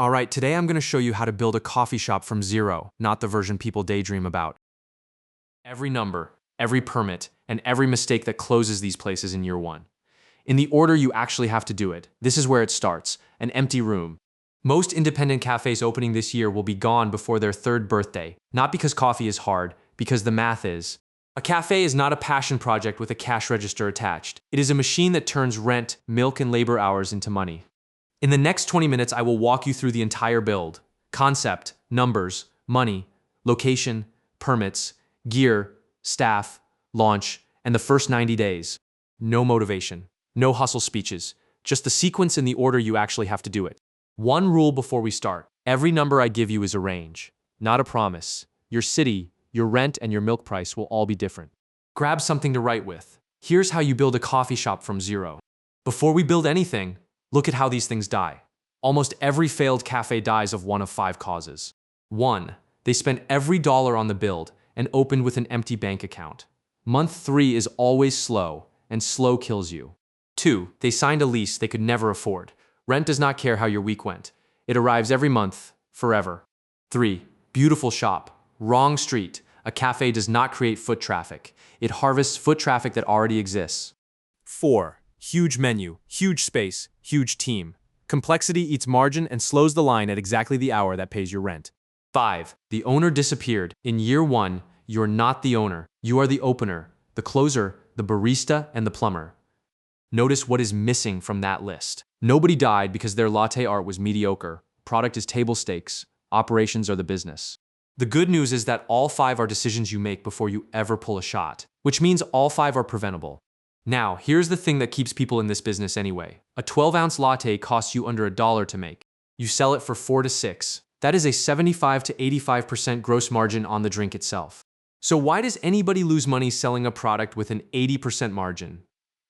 All right, today I'm going to show you how to build a coffee shop from zero, not the version people daydream about. Every number, every permit, and every mistake that closes these places in year one. In the order you actually have to do it, this is where it starts, an empty room. Most independent cafes opening this year will be gone before their third birthday, not because coffee is hard, because the math is. A cafe is not a passion project with a cash register attached. It is a machine that turns rent, milk, and labor hours into money. In the next 20 minutes, I will walk you through the entire build. Concept, numbers, money, location, permits, gear, staff, launch, and the first 90 days. No motivation, no hustle speeches, just the sequence and the order you actually have to do it. One rule before we start. Every number I give you is a range, not a promise. Your city, your rent, and your milk price will all be different. Grab something to write with. Here's how you build a coffee shop from zero. Before we build anything, look at how these things die. Almost every failed cafe dies of one of 5 causes. 1. They spent every dollar on the build and opened with an empty bank account. Month 3 is always slow, and slow kills you. 2. They signed a lease they could never afford. Rent does not care how your week went. It arrives every month, forever. 3. Beautiful shop. Wrong street. A cafe does not create foot traffic. It harvests foot traffic that already exists. 4. Huge menu, huge space, huge team. Complexity eats margin and slows the line at exactly the hour that pays your rent. 5. The owner disappeared. In year 1, you're not the owner. You are the opener, the closer, the barista, and the plumber. Notice what is missing from that list. Nobody died because their latte art was mediocre. Product is table stakes. Operations are the business. The good news is that all 5 are decisions you make before you ever pull a shot, which means all 5 are preventable. Now, here's the thing that keeps people in this business anyway. A 12-ounce latte costs you under $1 to make. You sell it for $4 to $6. That is a 75 to 85% gross margin on the drink itself. So why does anybody lose money selling a product with an 80% margin?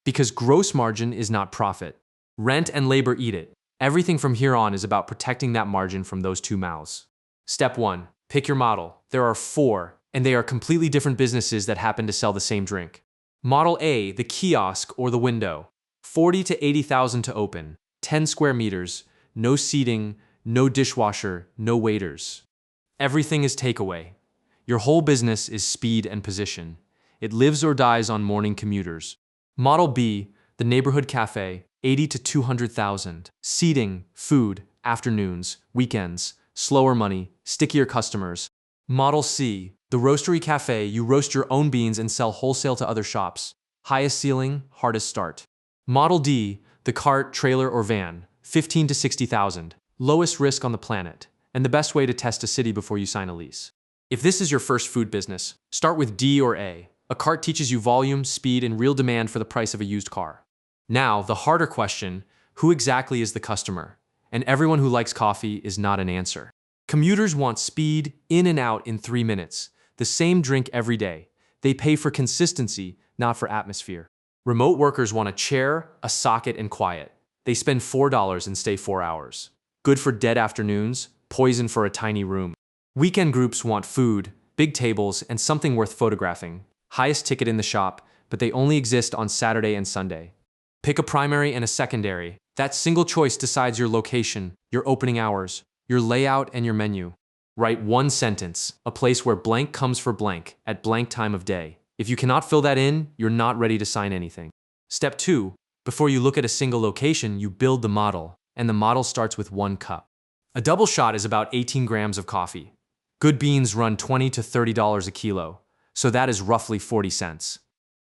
Because gross margin is not profit. Rent and labor eat it. Everything from here on is about protecting that margin from those 2 mouths. Step 1. Pick your model. There are 4, and they are completely different businesses that happen to sell the same drink. Model A, the kiosk or the window. 40 to 80,000 to open. 10 square meters. No seating, no dishwasher, no waiters. Everything is takeaway. Your whole business is speed and position. It lives or dies on morning commuters. Model B, the neighborhood cafe. 80 to 200,000. Seating, food, afternoons, weekends, slower money, stickier customers. Model C, the roastery cafe. You roast your own beans and sell wholesale to other shops. Highest ceiling, hardest start. Model D, the cart, trailer, or van. 15 to 60,000. Lowest risk on the planet, and the best way to test a city before you sign a lease. If this is your first food business, start with D or A. A cart teaches you volume, speed, and real demand for the price of a used car. Now, the harder question, who exactly is the customer? And everyone who likes coffee is not an answer. Commuters want speed, in and out in 3 minutes. The same drink every day. They pay for consistency, not for atmosphere. Remote workers want a chair, a socket, and quiet. They spend $4 and stay 4 hours. Good for dead afternoons, poison for a tiny room. Weekend groups want food, big tables, and something worth photographing. Highest ticket in the shop, but they only exist on Saturday and Sunday. Pick a primary and a secondary. That single choice decides your location, your opening hours, your layout, and your menu. Write one sentence, a place where blank comes for blank, at blank time of day. If you cannot fill that in, you're not ready to sign anything. Step 2. Before you look at a single location, you build the model, and the model starts with 1 cup. A double shot is about 18 grams of coffee. Good beans run $20 to $30 a kilo, so that is roughly 40 cents.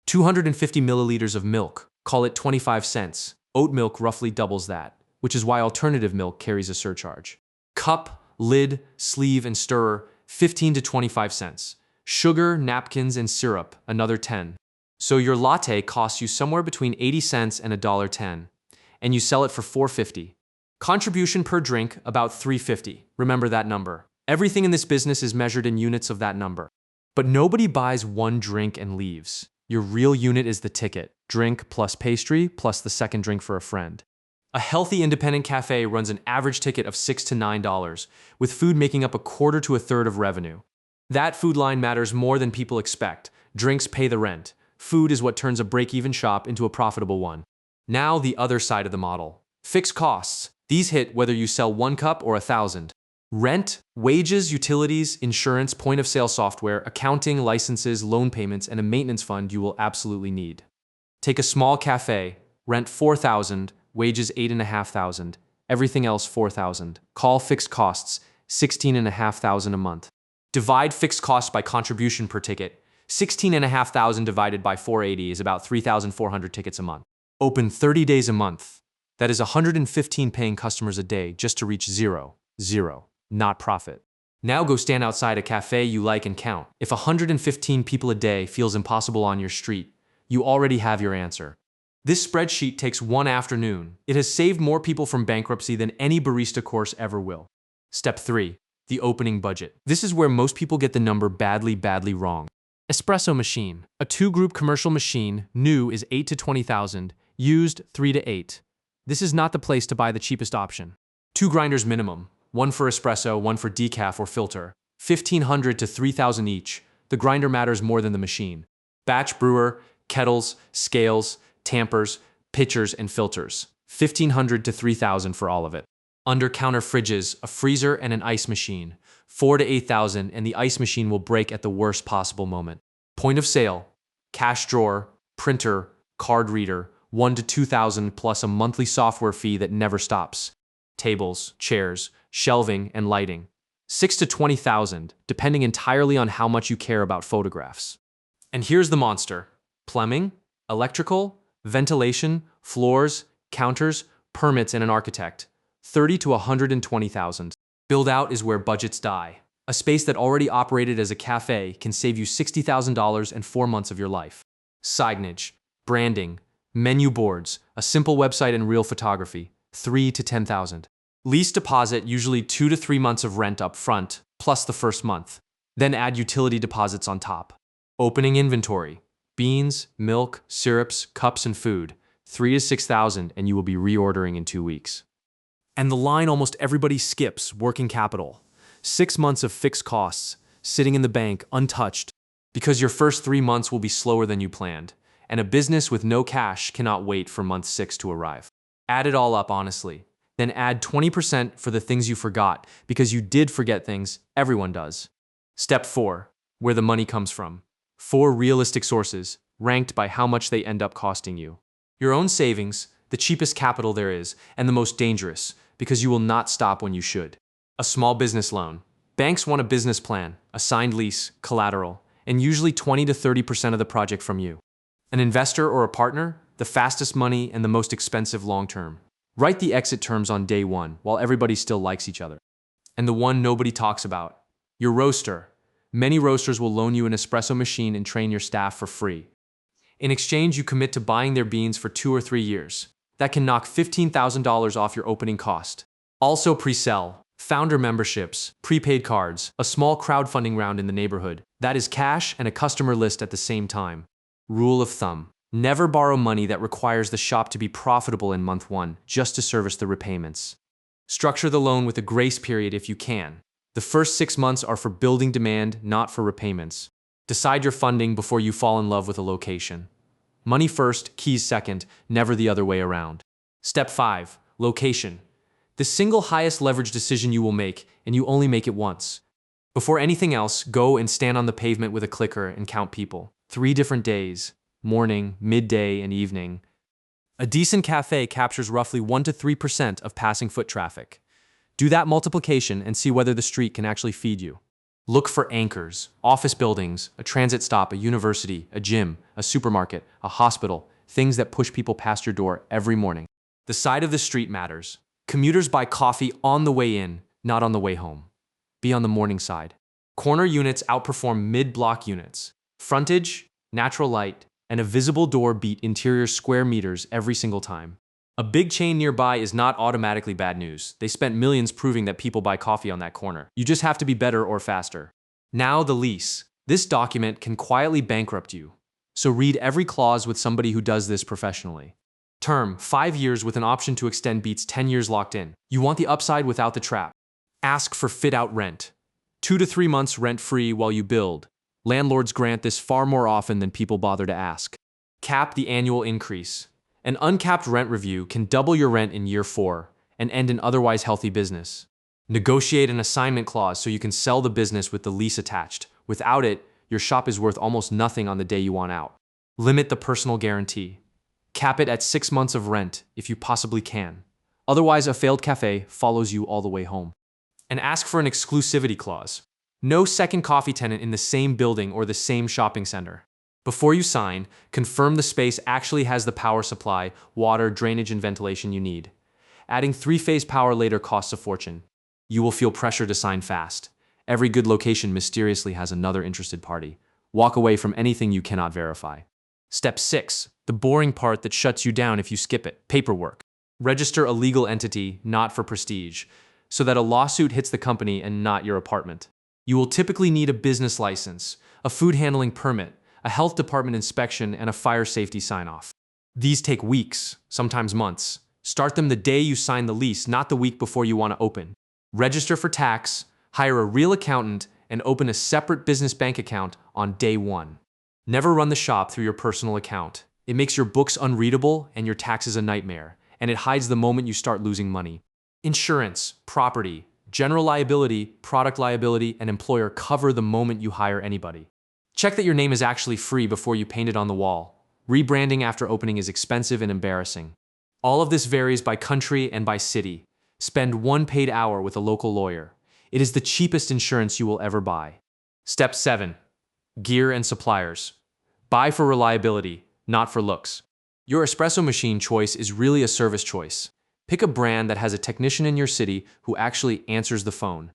250 milliliters of milk, call it 25 cents. Oat milk roughly doubles that, which is why alternative milk carries a surcharge. Cup, lid, sleeve, and stirrer, 15 to 25 cents. Sugar, napkins, and syrup, another 10. So your latte costs you somewhere between 80 cents and $1.10, and you sell it for $4.50. Contribution per drink, about $3.50. Remember that number. Everything in this business is measured in units of that number. But nobody buys 1 drink and leaves. Your real unit is the ticket. Drink plus pastry plus the second drink for a friend. A healthy independent cafe runs an average ticket of $6 to $9, with food making up 1/4 to 1/3 of revenue. That food line matters more than people expect. Drinks pay the rent. Food is what turns a break-even shop into a profitable one. Now the other side of the model. Fixed costs. These hit whether you sell 1 cup or 1,000. Rent, wages, utilities, insurance, point-of-sale software, accounting, licenses, loan payments, and a maintenance fund you will absolutely need. Take a small cafe, rent 4,000, wages 8,500, everything else 4,000. Call fixed costs, 16,500 a month. Divide fixed costs by contribution per ticket. 16,500 divided by 480 is about 3,400 tickets a month. Open 30 days a month. That is 115 paying customers a day just to reach zero, not profit. Now go stand outside a cafe you like and count. If 115 people a day feels impossible on your street, you already have your answer. This spreadsheet takes 1 afternoon. It has saved more people from bankruptcy than any barista course ever will. Step 3. The opening budget. This is where most people get the number badly wrong. Espresso machine. A 2-group commercial machine, new is 8 to 20,000, used 3 to 8. This is not the place to buy the cheapest option. 2 grinders minimum, one for espresso, one for decaf or filter. 1,500 to 3,000 each. The grinder matters more than the machine. Batch brewer, kettles, scales, tampers, pitchers, and filters. 1,500 to 3,000 for all of it. Under-counter fridges, a freezer, and an ice machine. 4 to 8,000, and the ice machine will break at the worst possible moment. Point of sale, cash drawer, printer, card reader, 1 to 2,000 plus a monthly software fee that never stops. Tables, chairs, shelving, and lighting. 6 to 20,000, depending entirely on how much you care about photographs. And here's the monster. Plumbing, electrical, ventilation, floors, counters, permits, and an architect. 30 to 120,000. Build out is where budgets die. A space that already operated as a cafe can save you $60,000 and 4 months of your life. Signage, branding, menu boards, a simple website and real photography. 3 to 10,000. Lease deposit, usually 2 to 3 months of rent up front, plus the first month. Then add utility deposits on top. Opening inventory, beans, milk, syrups, cups, and food. 3 to 6,000, and you will be reordering in 2 weeks. And the line almost everybody skips, working capital. 6 months of fixed costs, sitting in the bank, untouched, because your first 3 months will be slower than you planned, and a business with no cash cannot wait for month 6 to arrive. Add it all up honestly. Then add 20% for the things you forgot, because you did forget things, everyone does. Step 4, where the money comes from. 4 realistic sources, ranked by how much they end up costing you. Your own savings, the cheapest capital there is, and the most dangerous, because you will not stop when you should. A small business loan. Banks want a business plan, a signed lease, collateral, and usually 20 to 30% of the project from you. An investor or a partner, the fastest money and the most expensive long-term. Write the exit terms on day 1 while everybody still likes each other. And the one nobody talks about, your roaster. Many roasters will loan you an espresso machine and train your staff for free. In exchange, you commit to buying their beans for 2 or 3 years. That can knock $15,000 off your opening cost. Also pre-sell, founder memberships, prepaid cards, a small crowdfunding round in the neighborhood. That is cash and a customer list at the same time. Rule of thumb. Never borrow money that requires the shop to be profitable in month 1 just to service the repayments. Structure the loan with a grace period if you can. The first 6 months are for building demand, not for repayments. Decide your funding before you fall in love with a location. Money first, keys second, never the other way around. Step 5, location. The single highest leverage decision you will make, and you only make it once. Before anything else, go and stand on the pavement with a clicker and count people. 3 different days, morning, midday, and evening. A decent cafe captures roughly 1 to 3% of passing foot traffic. Do that multiplication and see whether the street can actually feed you. Look for anchors, office buildings, a transit stop, a university, a gym, a supermarket, a hospital, things that push people past your door every morning. The side of the street matters. Commuters buy coffee on the way in, not on the way home. Be on the morning side. Corner units outperform mid-block units. Frontage, natural light, and a visible door beat interior square meters every single time. A big chain nearby is not automatically bad news. They spent millions proving that people buy coffee on that corner. You just have to be better or faster. Now the lease. This document can quietly bankrupt you. So read every clause with somebody who does this professionally. Term, 5 years with an option to extend beats 10 years locked in. You want the upside without the trap. Ask for fit-out rent. 2 to 3 months rent-free while you build. Landlords grant this far more often than people bother to ask. Cap the annual increase. An uncapped rent review can double your rent in year 4, and end an otherwise healthy business. Negotiate an assignment clause so you can sell the business with the lease attached. Without it, your shop is worth almost nothing on the day you want out. Limit the personal guarantee. Cap it at 6 months of rent if you possibly can. Otherwise, a failed cafe follows you all the way home. And ask for an exclusivity clause. No second coffee tenant in the same building or the same shopping center. Before you sign, confirm the space actually has the power supply, water, drainage, and ventilation you need. Adding 3-phase power later costs a fortune. You will feel pressure to sign fast. Every good location mysteriously has another interested party. Walk away from anything you cannot verify. Step 6. The boring part that shuts you down if you skip it. Paperwork. Register a legal entity, not for prestige, so that a lawsuit hits the company and not your apartment. You will typically need a business license, a food handling permit, a health department inspection, and a fire safety sign-off. These take weeks, sometimes months. Start them the day you sign the lease, not the week before you want to open. Register for tax, hire a real accountant, and open a separate business bank account on day 1. Never run the shop through your personal account. It makes your books unreadable and your taxes a nightmare, and it hides the moment you start losing money. Insurance, property, general liability, product liability, and employer cover the moment you hire anybody. Check that your name is actually free before you paint it on the wall. Rebranding after opening is expensive and embarrassing. All of this varies by country and by city. Spend 1 paid hour with a local lawyer. It is the cheapest insurance you will ever buy. Step 7. Gear and suppliers. Buy for reliability, not for looks. Your espresso machine choice is really a service choice. Pick a brand that has a technician in your city who actually answers the phone.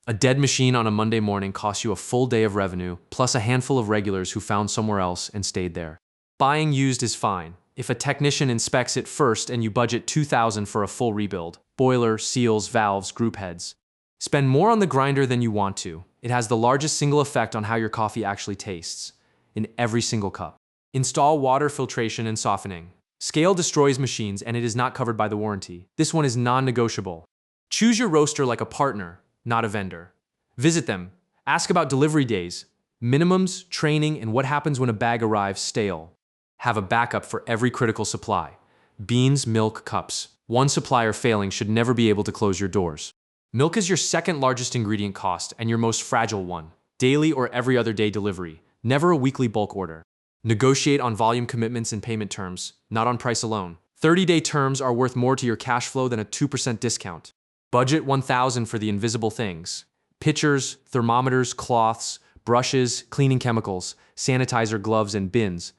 A dead machine on a Monday morning costs you a full day of revenue, plus a handful of regulars who found somewhere else and stayed there. Buying used is fine. If a technician inspects it first and you budget $2,000 for a full rebuild, boiler, seals, valves, group heads. Spend more on the grinder than you want to. It has the largest single effect on how your coffee actually tastes, in every single cup. Install water filtration and softening. Scale destroys machines and it is not covered by the warranty. This one is non-negotiable. Choose your roaster like a partner, not a vendor. Visit them. Ask about delivery days, minimums, training, and what happens when a bag arrives stale. Have a backup for every critical supply. Beans, milk, cups. One supplier failing should never be able to close your doors. Milk is your second largest ingredient cost and your most fragile one. Daily or every other day delivery, never a weekly bulk order. Negotiate on volume commitments and payment terms, not on price alone. 30-day terms are worth more to your cash flow than a 2% discount. Budget $1,000 for the invisible things. Pitchers, thermometers, cloths, brushes, cleaning chemicals, sanitizer, gloves, and bins.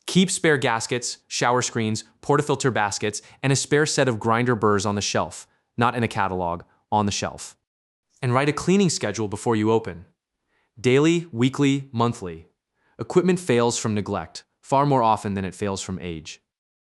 Keep spare gaskets, shower screens, portafilter baskets, and a spare set of grinder burrs on the shelf, not in a catalog, on the shelf. And write a cleaning schedule before you open. Daily, weekly, monthly. Equipment fails from neglect, far more often than it fails from age.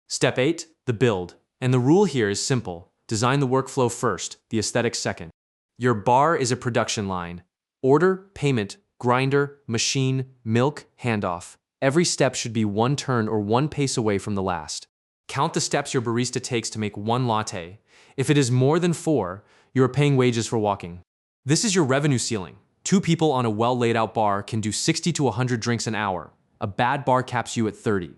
Step 8, the build. And the rule here is simple. Design the workflow first, the aesthetics second. Your bar is a production line. Order, payment, grinder, machine, milk, handoff. Every step should be 1 turn or 1 pace away from the last. Count the steps your barista takes to make 1 latte. If it is more than 4, you are paying wages for walking. This is your revenue ceiling. 2 people on a well-laid-out bar can do 60 to 100 drinks an hour. A bad bar caps you at 30.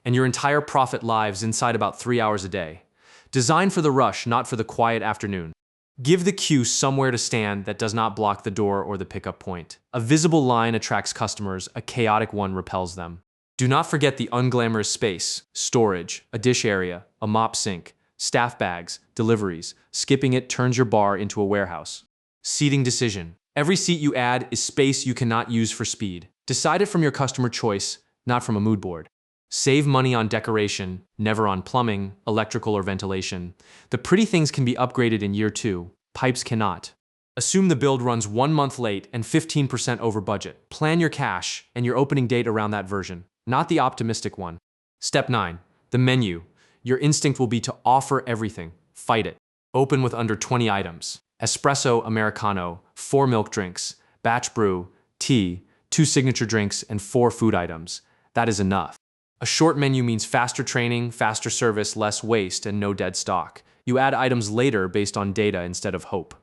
And your entire profit lives inside about 3 hours a day. Design for the rush, not for the quiet afternoon. Give the queue somewhere to stand that does not block the door or the pickup point. A visible line attracts customers, a chaotic one repels them. Do not forget the unglamorous space, storage, a dish area, a mop sink, staff bags, deliveries. Skipping it turns your bar into a warehouse. Seating decision. Every seat you add is space you cannot use for speed. Decide it from your customer choice, not from a mood board. Save money on decoration, never on plumbing, electrical, or ventilation. The pretty things can be upgraded in year 2. Pipes cannot. Assume the build runs 1 month late and 15% over budget. Plan your cash and your opening date around that version, not the optimistic one. Step 9. The menu. Your instinct will be to offer everything. Fight it. Open with under 20 items. Espresso, Americano, 4 milk drinks, batch brew, tea, 2 signature drinks, and 4 food items. That is enough. A short menu means faster training, faster service, less waste, and no dead stock. You add items later based on data instead of hope.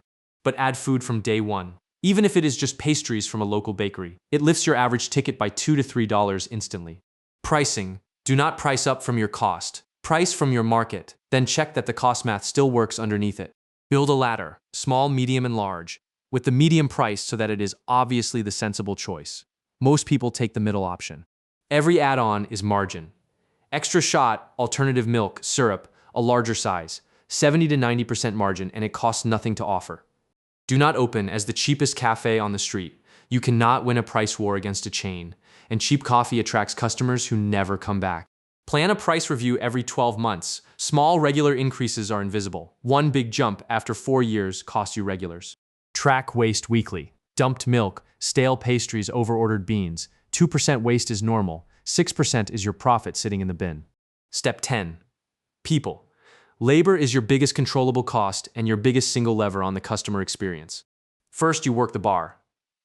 But add food from day 1. Even if it is just pastries from a local bakery, it lifts your average ticket by $2 to $3 instantly. Pricing. Do not price up from your cost. Price from your market, then check that the cost math still works underneath it. Build a ladder, small, medium, and large, with the medium price so that it is obviously the sensible choice. Most people take the middle option. Every add-on is margin. Extra shot, alternative milk, syrup, a larger size, 70 to 90% margin, and it costs nothing to offer. Do not open as the cheapest cafe on the street. You cannot win a price war against a chain, and cheap coffee attracts customers who never come back. Plan a price review every 12 months. Small, regular increases are invisible. One big jump after 4 years costs you regulars. Track waste weekly. Dumped milk, stale pastries, overordered beans. 2% waste is normal. 6% is your profit sitting in the bin. Step 10. People. Labor is your biggest controllable cost and your biggest single lever on the customer experience. First, you work the bar.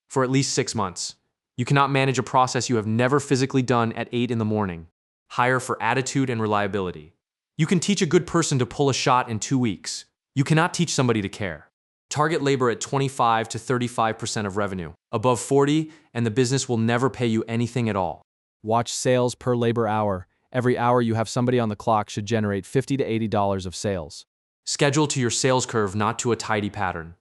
For at least 6 months. You cannot manage a process you have never physically done at 8 in the morning. Hire for attitude and reliability. You can teach a good person to pull a shot in 2 weeks. You cannot teach somebody to care. Target labor at 25 to 35% of revenue. Above 40, and the business will never pay you anything at all. Watch sales per labor hour. Every hour you have somebody on the clock should generate $50 to $80 of sales. Schedule to your sales curve, not to a tidy pattern.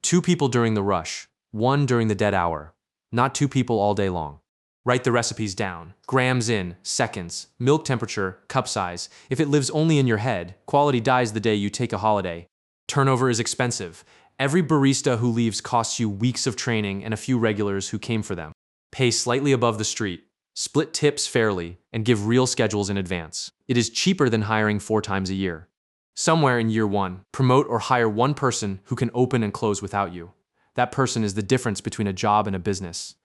2 people during the rush, 1 during the dead hour. Not 2 people all day long. Write the recipes down. Grams in, seconds, milk temperature, cup size. If it lives only in your head, quality dies the day you take a holiday. Turnover is expensive. Every barista who leaves costs you weeks of training and a few regulars who came for them. Pay slightly above the street. Split tips fairly, and give real schedules in advance. It is cheaper than hiring 4 times a year. Somewhere in year 1, promote or hire one person who can open and close without you. That person is the difference between a job and a business.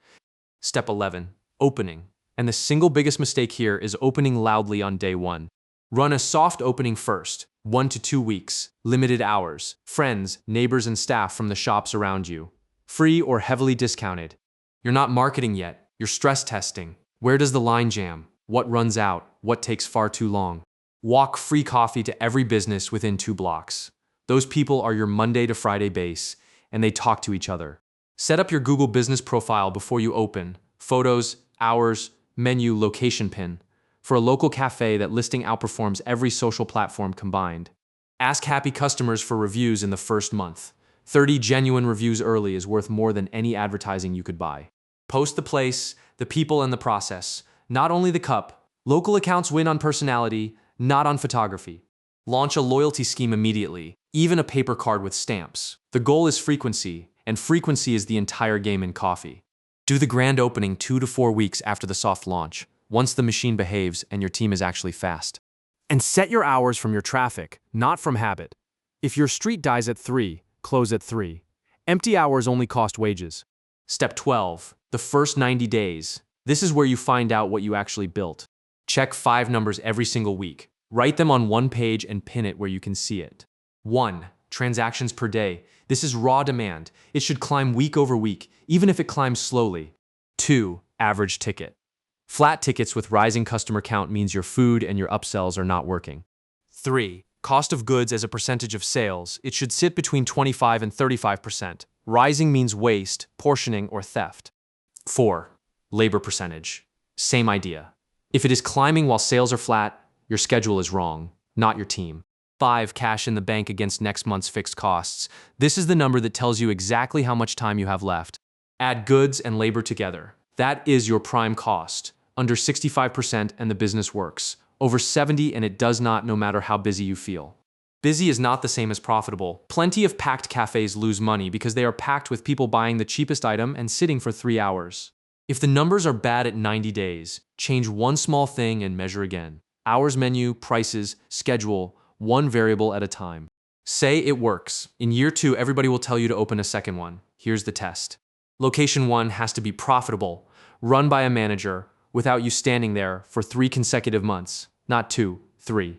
Step 11. Opening. And the single biggest mistake here is opening loudly on day 1. Run a soft opening first, 1 to 2 weeks, limited hours, friends, neighbors, and staff from the shops around you. Free or heavily discounted. You're not marketing yet, you're stress testing. Where does the line jam? What runs out? What takes far too long? Walk free coffee to every business within 2 blocks. Those people are your Monday to Friday base, and they talk to each other. Set up your Google business profile before you open. Photos, hours, menu, location pin. For a local cafe, that listing outperforms every social platform combined. Ask happy customers for reviews in the first month. 30 genuine reviews early is worth more than any advertising you could buy. Post the place, the people, and the process. Not only the cup. Local accounts win on personality, not on photography. Launch a loyalty scheme immediately, even a paper card with stamps. The goal is frequency, and frequency is the entire game in coffee. Do the grand opening 2 to 4 weeks after the soft launch, once the machine behaves and your team is actually fast. And set your hours from your traffic, not from habit. If your street dies at 3, close at 3. Empty hours only cost wages. Step 12. The first 90 days. This is where you find out what you actually built. Check 5 numbers every single week. Write them on one page and pin it where you can see it. 1. Transactions per day. This is raw demand. It should climb week over week, even if it climbs slowly. 2. Average ticket. Flat tickets with rising customer count means your food and your upsells are not working. 3. Cost of goods as a percentage of sales. It should sit between 25 and 35%. Rising means waste, portioning, or theft. 4. Labor percentage. Same idea. If it is climbing while sales are flat, your schedule is wrong, not your team. 5. Cash in the bank against next month's fixed costs. This is the number that tells you exactly how much time you have left. Add goods and labor together. That is your prime cost. Under 65% and the business works. Over 70 and it does not, no matter how busy you feel. Busy is not the same as profitable. Plenty of packed cafes lose money because they are packed with people buying the cheapest item and sitting for 3 hours. If the numbers are bad at 90 days, change one small thing and measure again. Hours, menu, prices, schedule, one variable at a time. Say it works. In year 2, everybody will tell you to open a second one. Here's the test. Location 1 has to be profitable, run by a manager, without you standing there for 3 consecutive months, not 2, 3.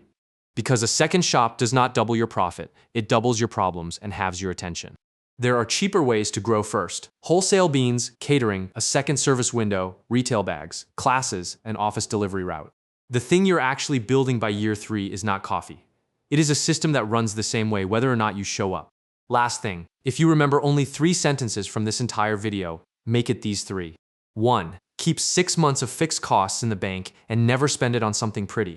Because a second shop does not double your profit, it doubles your problems and halves your attention. There are cheaper ways to grow first. Wholesale beans, catering, a second service window, retail bags, classes, and office delivery route. The thing you're actually building by year 3 is not coffee. It is a system that runs the same way whether or not you show up. Last thing, if you remember only 3 sentences from this entire video, make it these 3. 1. Keep 6 months of fixed costs in the bank and never spend it on something pretty.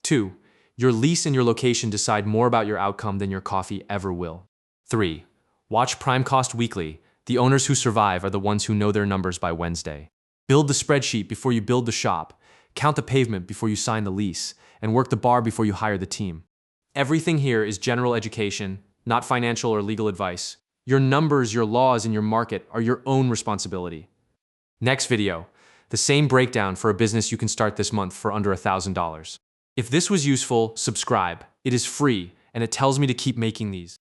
2. Your lease and your location decide more about your outcome than your coffee ever will. 3. Watch Prime Cost weekly. The owners who survive are the ones who know their numbers by Wednesday. Build the spreadsheet before you build the shop. Count the pavement before you sign the lease. And work the bar before you hire the team. Everything here is general education, not financial or legal advice. Your numbers, your laws, and your market are your own responsibility. Next video, the same breakdown for a business you can start this month for under $1,000. If this was useful, subscribe. It is free, and it tells me to keep making these.